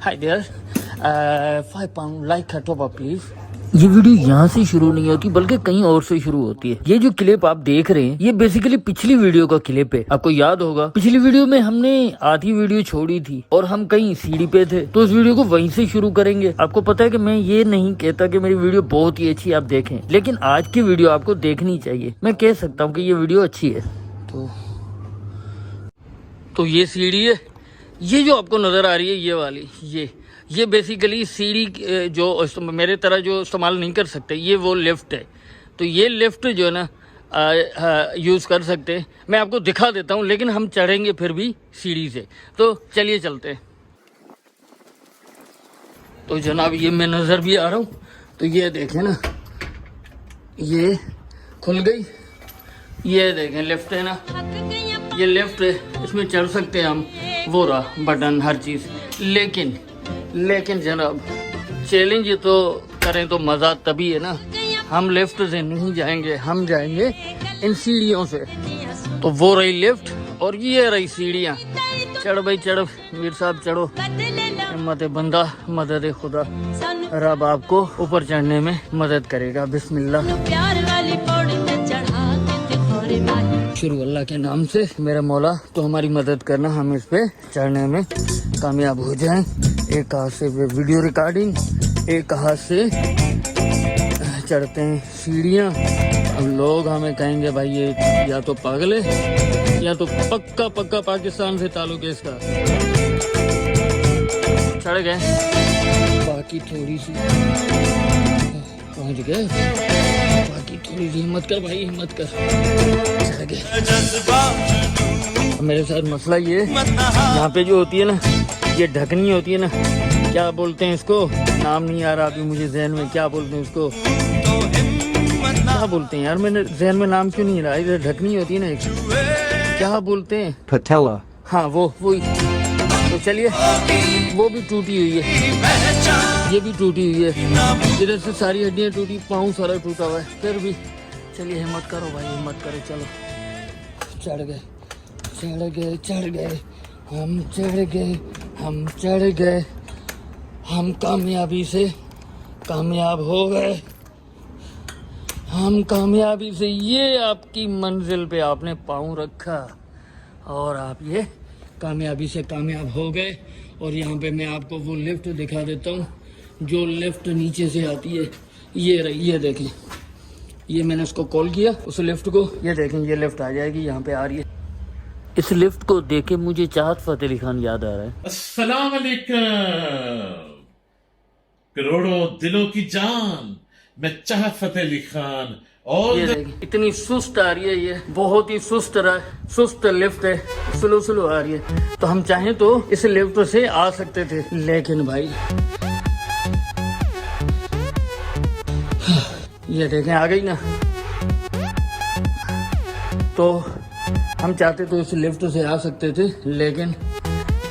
Hi there. 5 pound like a top up please. ये video यहाँ से शुरू नहीं होती बल्कि कहीं और से शुरू होती है। ये जो क्लिप आप देख रहे हैं ये बेसिकली पिछली वीडियो का क्लिप है। आपको याद होगा पिछली वीडियो में हमने आधी वीडियो छोड़ी थी और हम कहीं सीढ़ी पे थे, तो उस वीडियो को वहीं से शुरू करेंगे। आपको पता है कि मैं ये नहीं कहता कि मेरी वीडियो बहुत ही अच्छी आप देखें, लेकिन आज की वीडियो आपको देखनी चाहिए। मैं कह सकता हूँ कि ये वीडियो अच्छी है। तो ये सीढ़ी है, ये जो आपको नजर आ रही है ये वाली, ये बेसिकली सीढ़ी जो मेरे तरह जो इस्तेमाल नहीं कर सकते, ये वो लिफ्ट है। तो ये लिफ्ट जो है ना यूज़ कर सकते हैं। मैं आपको दिखा देता हूँ, लेकिन हम चढ़ेंगे फिर भी सीढ़ी से। तो चलिए चलते हैं। तो जनाब ये मैं नज़र भी आ रहा हूँ, तो ये देखें ना, ये खुल गई। ये देखें लिफ्ट है ना, ये लिफ्ट है, इसमें चढ़ सकते हैं हम। वो रहा बटन हर चीज़। लेकिन जनाब चैलेंज तो करें तो मज़ा तभी है ना। हम लिफ्ट से नहीं जाएंगे, हम जाएंगे इन सीढ़ियों से। तो वो रही लिफ्ट और ये रही सीढ़ियाँ। चढ़ भाई चढ़, मीर साहब चढ़ो। हिम्मत बंदा मदद खुदा, रब आपको ऊपर चढ़ने में मदद करेगा। बिस्मिल्लाह। शुरू अल्लाह के नाम से, मेरा मौला तो हमारी मदद करना, हम इस पे चढ़ने में कामयाब हो जाएं। एक हाथ से वीडियो रिकॉर्डिंग, एक हाथ से चढ़ते हैं सीढ़ियाँ। अब लोग हमें कहेंगे भाई ये या तो पागल है या तो पक्का पाकिस्तान से ताल्लुक है इसका। चढ़ गए, बाकी थोड़ी सी पहुँच गए, बाकी थोड़ी सी हिम्मत कर भाई, हिम्मत कर। चढ़ गए। मेरे साथ मसला ये है, यहाँ पे जो होती है ना, ये ढकनी होती है ना, क्या बोलते हैं इसको, नाम नहीं आ रहा अभी मुझे जहन में, क्या बोलते हैं उसको, क्या बोलते हैं यार, मैंने जहन में नाम क्यों नहीं रहा। इधर ढकनी होती है ना एक, क्या बोलते हैं, पटेला। हाँ वो ही। तो चलिए, वो भी टूटी हुई है, ये भी टूटी हुई है, इधर से सारी हड्डियाँ टूटी, पाँव सारा टूटा हुआ है। फिर भी चलिए हिम्मत करो भाई, हिम्मत करो, चलो। चढ़ गए, हम चढ़ गए, हम कामयाबी से कामयाब हो गए। हम कामयाबी से, ये आपकी मंजिल पे आपने पाँव रखा और आप ये कामयाबी से कामयाब हो गए। और यहाँ पे मैं आपको वो लिफ्ट दिखा देता हूँ, जो लिफ्ट नीचे से आती है। ये रही, ये देखें, ये मैंने उसको कॉल किया, उस लिफ्ट को, ये देखें ये लिफ्ट आ जाएगी, यहाँ पे आ रही है। इस लिफ्ट को देखे मुझे चाहत फतेह अली खान याद आ रहा है। अस्सलाम वालेकुम, करोड़ों दिलों की जान, मैं चाहत फतेह अली खान। और ये देखिए इतनी सुस्त आ रही है, ये बहुत ही सुस्त लिफ्ट है, स्लो आ रही है। तो हम चाहें तो इस लिफ्ट से आ सकते थे, लेकिन भाई ये देखें आ गई ना। तो हम चाहते तो इस लिफ्ट से आ सकते थे, लेकिन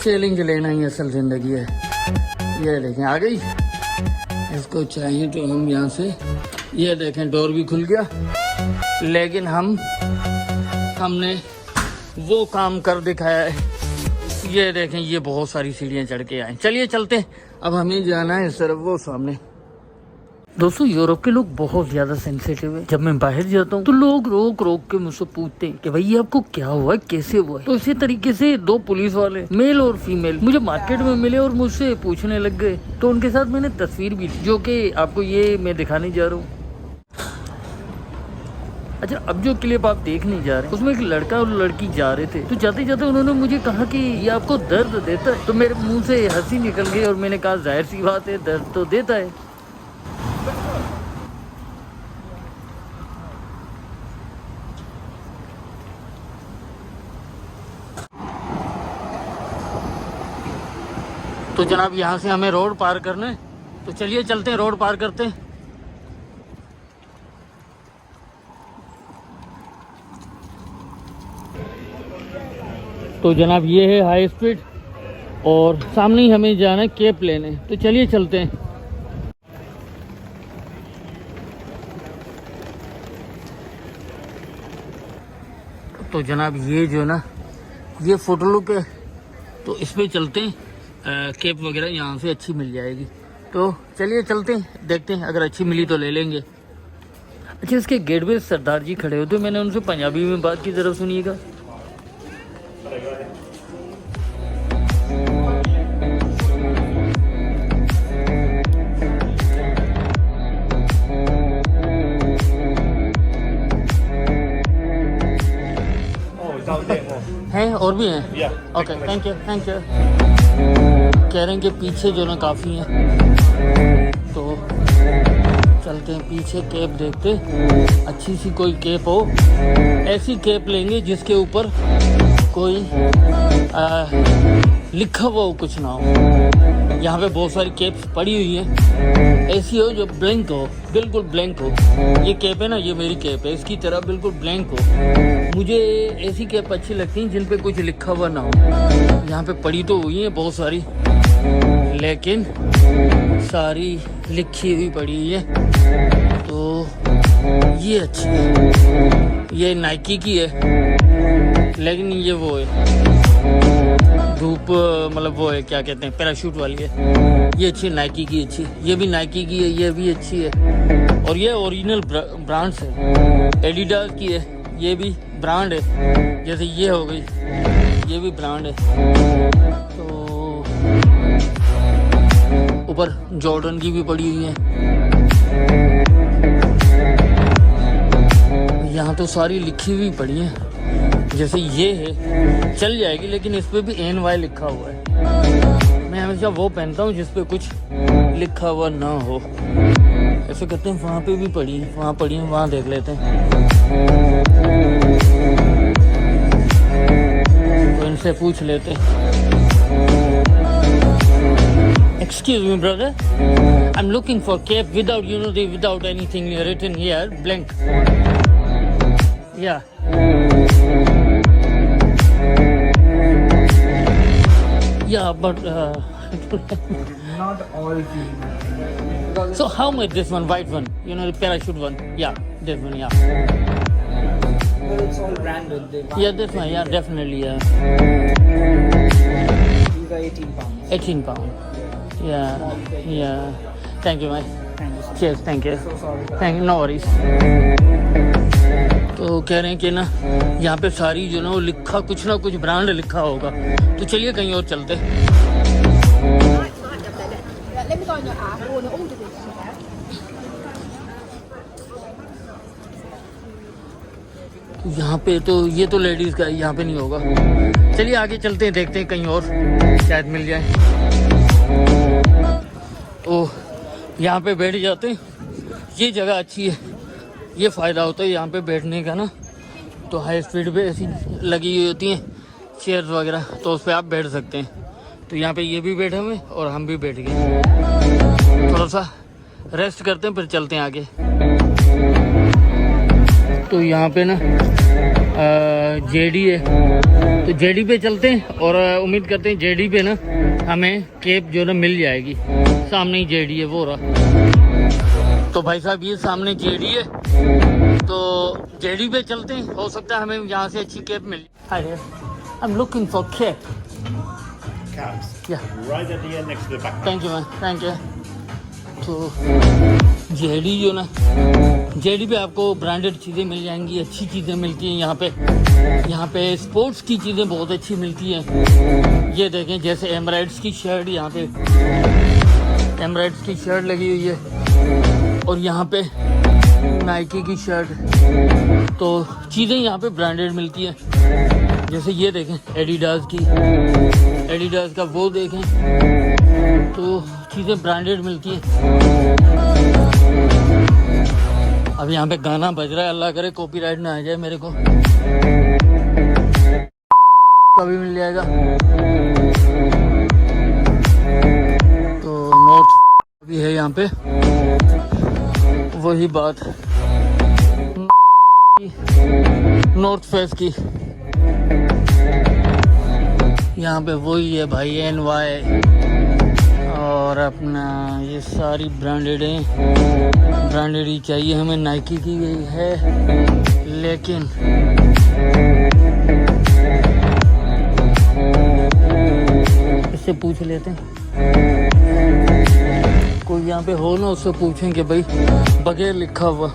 चैलेंज लेना ही असल जिंदगी है। ये देखें आ गई, इसको चाहिए तो हम यहाँ से, ये देखें डोर भी खुल गया, लेकिन हमने वो काम कर दिखाया है। ये देखें ये बहुत सारी सीढ़ियाँ चढ़ के आए। चलिए चलते हैं, अब हमें जाना है इस तरफ, वो सामने। दोस्तों यूरोप के लोग बहुत ज्यादा सेंसिटिव है। जब मैं बाहर जाता हूँ तो लोग रोक के मुझसे पूछते हैं कि भाई ये आपको क्या हुआ है, कैसे हुआ है। तो इसी तरीके से 2 पुलिस वाले, मेल और फीमेल, मुझे मार्केट में मिले और मुझसे पूछने लग गए। तो उनके साथ मैंने तस्वीर भी ली, जो कि आपको ये मैं दिखाने जा रहा हूँ। अच्छा, अब जो क्लिप आप देखने जा रहे हैं उसमें एक लड़का और लड़की जा रहे थे। तो जाते जाते उन्होंने मुझे कहा कि ये आपको दर्द देता है। तो मेरे मुंह से हंसी निकल गई और मैंने कहा जाहिर सी बात है, दर्द तो देता है। तो जनाब यहाँ से हमें रोड पार करना है, तो चलिए चलते हैं, रोड पार करते हैं। तो जनाब ये है हाई स्पीड और सामने ही हमें जाना है केप लेने। तो चलिए चलते हैं। तो जनाब ये जो ना, ये फोटो लुक है, तो इस पे चलते हैं। केप वगैरह यहाँ से अच्छी मिल जाएगी। तो चलिए चलते हैं, देखते हैं, अगर अच्छी मिली तो ले लेंगे। अच्छा, इसके गेट पे सरदार जी खड़े होते, मैंने उनसे पंजाबी में बात की, जरा सुनिएगा। हैं और भी हैं? Okay, thank you thank you. कह रहे हैं कि पीछे जो ना काफ़ी हैं, तो चलते हैं पीछे, केप देखते, अच्छी सी कोई केप हो, ऐसी केप लेंगे जिसके ऊपर कोई लिखा हुआ हो, कुछ ना हो। यहाँ पे बहुत सारी केप्स पड़ी हुई हैं, ऐसी हो जो ब्लैंक हो, बिल्कुल ब्लैंक हो। ये केप है ना, ये मेरी केप है, इसकी तरह बिल्कुल ब्लैंक हो। मुझे ऐसी केप अच्छी लगती हैं जिन पे कुछ लिखा हुआ ना हो। यहाँ पे पड़ी तो हुई है बहुत सारी, लेकिन सारी लिखी हुई पड़ी हुई है। तो ये अच्छी है, ये नाइकी की है, लेकिन ये वो है धूप, मतलब वो है, क्या कहते हैं, पैराशूट वाली है। ये अच्छी है, नाइकी की अच्छी, ये भी नाइकी की है, ये भी अच्छी है। और ये ओरिजिनल ब्रांड्स है, एडिडास की है, ये भी ब्रांड है। जैसे ये हो गई, ये भी ब्रांड है। तो ऊपर जॉर्डन की भी पड़ी हुई है। यहाँ तो सारी लिखी हुई पड़ी है। जैसे ये है, चल जाएगी, लेकिन इस पे भी NY लिखा हुआ है। मैं हमेशा वो पहनता हूँ जिस पे कुछ लिखा हुआ ना हो। ऐसे कहते हैं, वहाँ पे भी पड़ी है, वहाँ पड़ी है, वहाँ देख लेते हैं। तो इनसे पूछ लेते हैं। Excuse me, brother. I'm looking for cape without, without anything written here, blank. Yeah. Yeah, but not all female. so how much this one, white one? The parachute one. Yeah, this one. Yeah. But it's all branded. Yeah, this one. Yeah, definitely. Yeah. These are 18 pounds. 18 pound. Yeah. Yeah. Thank you, man. Thank you so much. Cheers. Thank you. So sorry. Thank you. No worries. तो कह रहे हैं कि ना यहाँ पे सारी जो ना वो लिखा, कुछ ना कुछ ब्रांड लिखा होगा। तो चलिए कहीं और चलते। यहाँ पे तो ये तो लेडीज का है, यहाँ पे नहीं होगा। चलिए आगे चलते हैं, देखते हैं कहीं और शायद मिल जाए। तो यहाँ पे बैठ जाते हैं, ये जगह अच्छी है, ये फ़ायदा होता है यहाँ पे बैठने का ना। तो हाई स्पीड पे ऐसी लगी हुई होती हैं चेयर्स वगैरह, तो उस पर आप बैठ सकते हैं। तो यहाँ पे ये भी बैठे हुए और हम भी बैठ गए। थोड़ा सा रेस्ट करते हैं, फिर चलते हैं आगे। तो यहाँ पे ना जेडी है, तो जेडी पे चलते हैं और उम्मीद करते हैं जेडी पे ना हमें केप जो ना मिल जाएगी। सामने ही जेडी है, वो रहा। तो भाई साहब, ये सामने जेडी है, तो जेडी पे चलते हैं, हो सकता है हमें यहाँ से अच्छी केप मिल जाए। I'm looking for cab. Cabs. Yeah. Right at the end next to the back. Thank you ma'am, thank you. तो जेडी जो ना, जेडी पे आपको ब्रांडेड चीज़ें मिल जाएंगी, अच्छी चीज़ें मिलती हैं यहाँ पे। यहाँ पे स्पोर्ट्स की चीज़ें बहुत अच्छी मिलती हैं। ये देखें, जैसे एमराइड्स की शर्ट, यहाँ पे एमराइड्स की शर्ट लगी हुई है, और यहाँ पे नाइकी की शर्ट। तो चीज़ें यहाँ पे ब्रांडेड मिलती हैं। जैसे ये देखें, एडिडास की, एडिडास का वो देखें, तो चीज़ें ब्रांडेड मिलती हैं। अब यहाँ पे गाना बज रहा है, अल्लाह करे कॉपीराइट ना आ जाए मेरे को, कभी मिल जाएगा। तो नॉर्थ भी है यहाँ पे, वही बात, नॉर्थ फेस की यहाँ पे वही है भाई, NY और अपना ये सारी ब्रांडेड हैं। ब्रांडेड ही चाहिए हमें, नाइकी की गई है, लेकिन इससे पूछ लेते हैं, कोई यहाँ पे हो ना उससे पूछें कि भाई बगैर लिखा हुआ,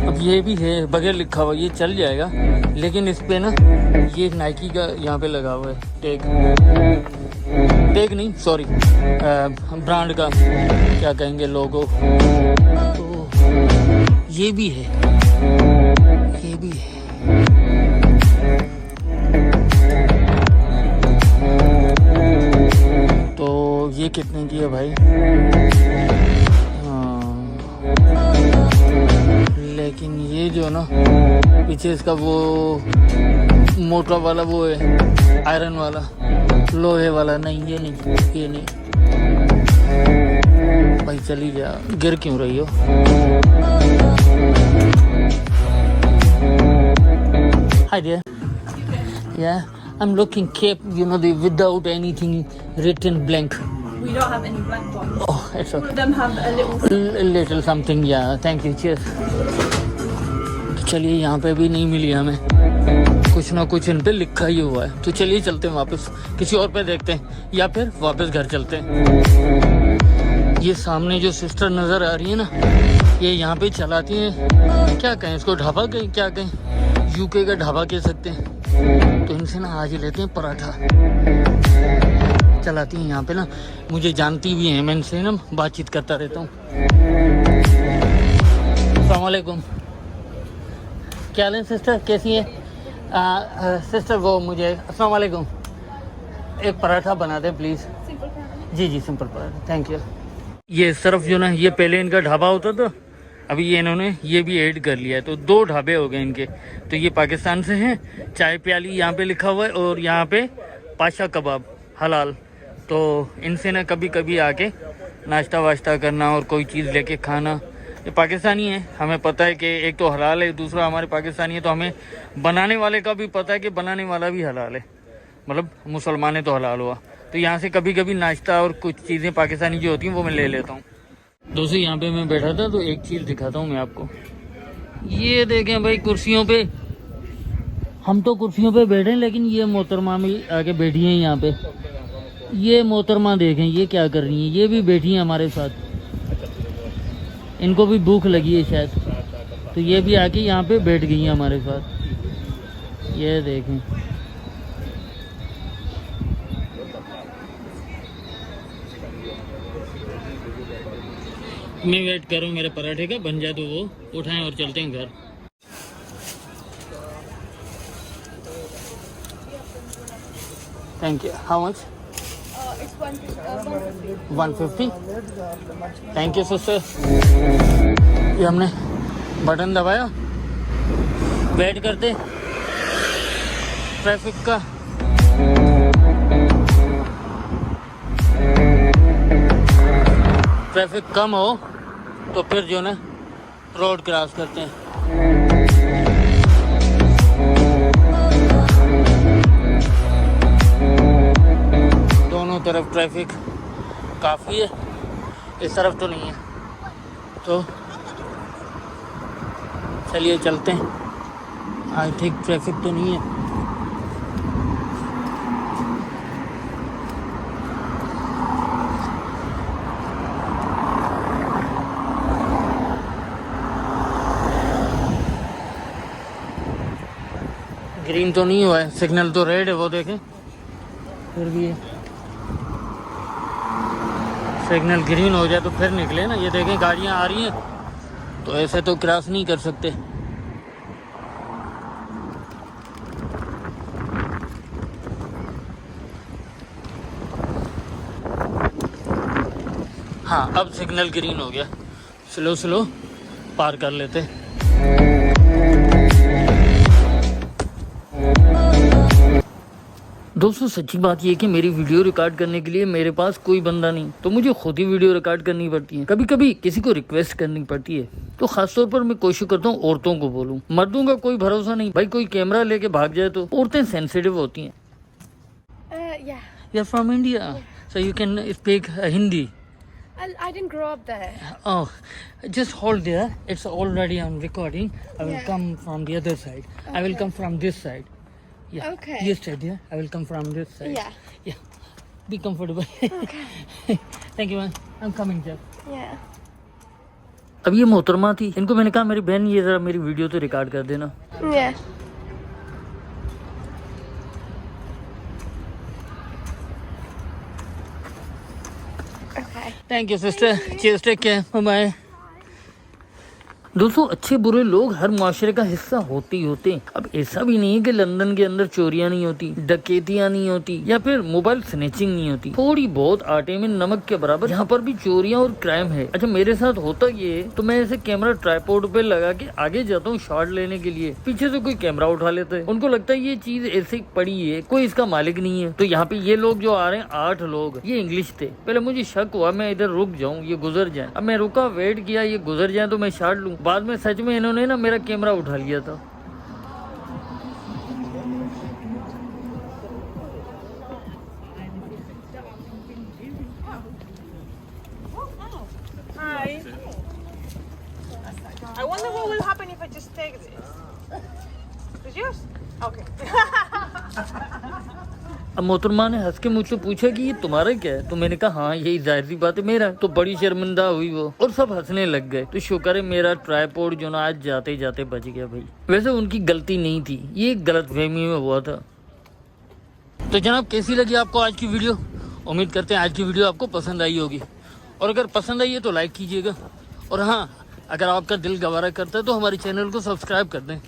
अब ये भी है बगैर लिखा हुआ, ये चल जाएगा, लेकिन इस पे ना ये नाइकी का यहाँ पे लगा हुआ है टैग नहीं सॉरी ब्रांड का क्या कहेंगे लोगो, तो ये भी है, ये भी है। तो ये कितने की है भाई? हाँ, लेकिन ये जो ना पीछे इसका वो मोटा वाला वो है आयरन वाला, लोहे वाला नहीं, ये नहीं, ये नहीं भाई। चली जा, गिर क्यों रही हो? Hi there. Yeah, I'm looking cape, you know, the without anything written blank. We don't have any blank ones. Oh, it's All of okay. them have a little. Little something, yeah. Thank you. Cheers. चलिए, यहाँ पे भी नहीं मिली हमें, कुछ ना कुछ इन पे लिखा ही हुआ है। तो चलिए चलते हैं वापस, किसी और पे देखते हैं, या फिर वापस घर चलते हैं। ये सामने जो सिस्टर नज़र आ रही है ना, ये यहाँ पे चलाती हैं, क्या कहें इसको, ढाबा कहें, क्या कहें, यूके का ढाबा कह सकते हैं। तो इनसे ना आज लेते हैं पराठा, चलाती हैं यहाँ पे ना, मुझे जानती भी हैं, मैं इनसे ना बातचीत करता रहता हूँ। अस्सलाम वालेकुम, क्या हाल है सिस्टर, कैसी है? सिस्टर वो मुझे, अस्सलाम वालेकुम, एक पराठा बना दें प्लीज़। जी जी सिंपल पराठा, थैंक यू। ये सिर्फ जो ना, ये पहले इनका ढाबा होता था, अभी ये इन्होंने ये भी ऐड कर लिया है, तो 2 ढाबे हो गए इनके। तो ये पाकिस्तान से हैं, चाय प्याली यहाँ पे लिखा हुआ है, और यहाँ पे पाशा कबाब हलाल। तो इनसे ना कभी कभी आके नाश्ता वाश्ता करना और कोई चीज़ लेके खाना। ये पाकिस्तानी है, हमें पता है कि एक तो हलाल है, दूसरा हमारे पाकिस्तानी है, तो हमें बनाने वाले का भी पता है कि बनाने वाला भी हलाल है, मतलब मुसलमान है तो हलाल हुआ। तो यहाँ से कभी कभी नाश्ता और कुछ चीज़ें पाकिस्तानी जो होती हैं वो मैं ले लेता हूँ। दोस्तों यहाँ पे मैं बैठा था, तो एक चीज़ दिखाता हूँ मैं आपको, ये देखें भाई कुर्सियों पे, हम तो कुर्सियों पे बैठे हैं, लेकिन ये मोहतरमा भी आके बैठी हैं यहाँ पे। ये मोहतरमा देखें ये क्या कर रही हैं, ये भी बैठी हैं हमारे साथ, इनको भी भूख लगी है शायद, तो ये भी आके यहाँ पे बैठ गई हैं हमारे साथ। ये देखें, मैं वेट कर रहा हूँ मेरे पराठे का, बन जाए तो वो उठाएं और चलते हैं घर। Thank you. How much? It's 150. 150। Thank you sister. ये हमने बटन दबाया, वेट करते ट्रैफिक का। ट्रैफिक कम हो तो फिर जो ना रोड क्रॉस करते हैं। दोनों तरफ ट्रैफिक काफ़ी है, इस तरफ तो नहीं है, तो चलिए चलते हैं। आई थिंक ट्रैफिक तो नहीं है। ग्रीन तो नहीं हुआ है, सिग्नल तो रेड है, वो देखें, फिर भी है। सिग्नल ग्रीन हो जाए तो फिर निकले ना। ये देखें गाड़ियाँ आ रही हैं, तो ऐसे तो क्रॉस नहीं कर सकते। हाँ अब सिग्नल ग्रीन हो गया, स्लो स्लो पार कर लेते। दोस्तों सच्ची बात ये है कि मेरी वीडियो रिकॉर्ड करने के लिए मेरे पास कोई बंदा नहीं, तो मुझे खुद ही वीडियो रिकॉर्ड करनी पड़ती है। कभी कभी किसी को रिक्वेस्ट करनी पड़ती है, तो खासतौर पर मैं कोशिश करता हूँ औरतों को बोलूँ। मर्दों का कोई भरोसा नहीं भाई, कोई कैमरा लेके भाग जाए तो। औरतें सेंसिटिव होती हैं। Yeah. You are from India, so you can speak Hindi. I didn't grow up there. Oh, just hold there. It's already on recording. I will Yeah. come from the other side. I will Okay. come from this side. Yeah. Okay. You stay there. I will come from this side. Yeah. Yeah. Be comfortable. Thank you, man. I'm coming, Jeff. Yeah. अब ये मोहतरमा थी, इनको मैंने कहा मेरी बहन ये जरा मेरी वीडियो तो रिकॉर्ड कर देना। Yeah. Okay. Thank you, sister. Cheers. Take care. Bye-bye. दोस्तों अच्छे बुरे लोग हर माशरे का हिस्सा होते ही होते हैं। अब ऐसा भी नहीं है कि लंदन के अंदर चोरियां नहीं होती, डकैतियां नहीं होती या फिर मोबाइल स्नैचिंग नहीं होती। थोड़ी बहुत आटे में नमक के बराबर यहाँ पर भी चोरियां और क्राइम है। अच्छा मेरे साथ होता ये है तो मैं ऐसे कैमरा ट्राइपॉड पे लगा के आगे जाता हूँ शॉट लेने के लिए, पीछे से कोई कैमरा उठा लेता है। उनको लगता है ये चीज ऐसे पड़ी है, कोई इसका मालिक नहीं है। तो यहाँ पे ये लोग जो आ रहे हैं 8 लोग, ये इंग्लिश थे। पहले मुझे शक हुआ मैं इधर रुक जाऊँ ये गुजर जाए। अब मैं रुका, वेट किया ये गुजर जाए तो मैं शॉट लूँ। बाद में सच में इन्होंने ना मेरा कैमरा उठा लिया था। Hi. I wonder what will happen if I just take this. Is yours? Okay. अब मोहतरमा ने हंस के मुझसे पूछा कि ये तुम्हारा क्या है, तो मैंने कहा हाँ यही जाहिर सी बात है मेरा है। तो बड़ी शर्मिंदा हुई वो और सब हंसने लग गए। तो शुक्र है मेरा ट्राइपॉड जो ना आज जाते जाते बच गया भाई। वैसे उनकी गलती नहीं थी, ये गलतफहमी में हुआ था। तो जनाब कैसी लगी आपको आज की वीडियो? उम्मीद करते हैं आज की वीडियो आपको पसंद आई होगी, और अगर पसंद आई है तो लाइक कीजिएगा, और हाँ अगर आपका दिल गवारा करता है तो हमारे चैनल को सब्सक्राइब कर दें।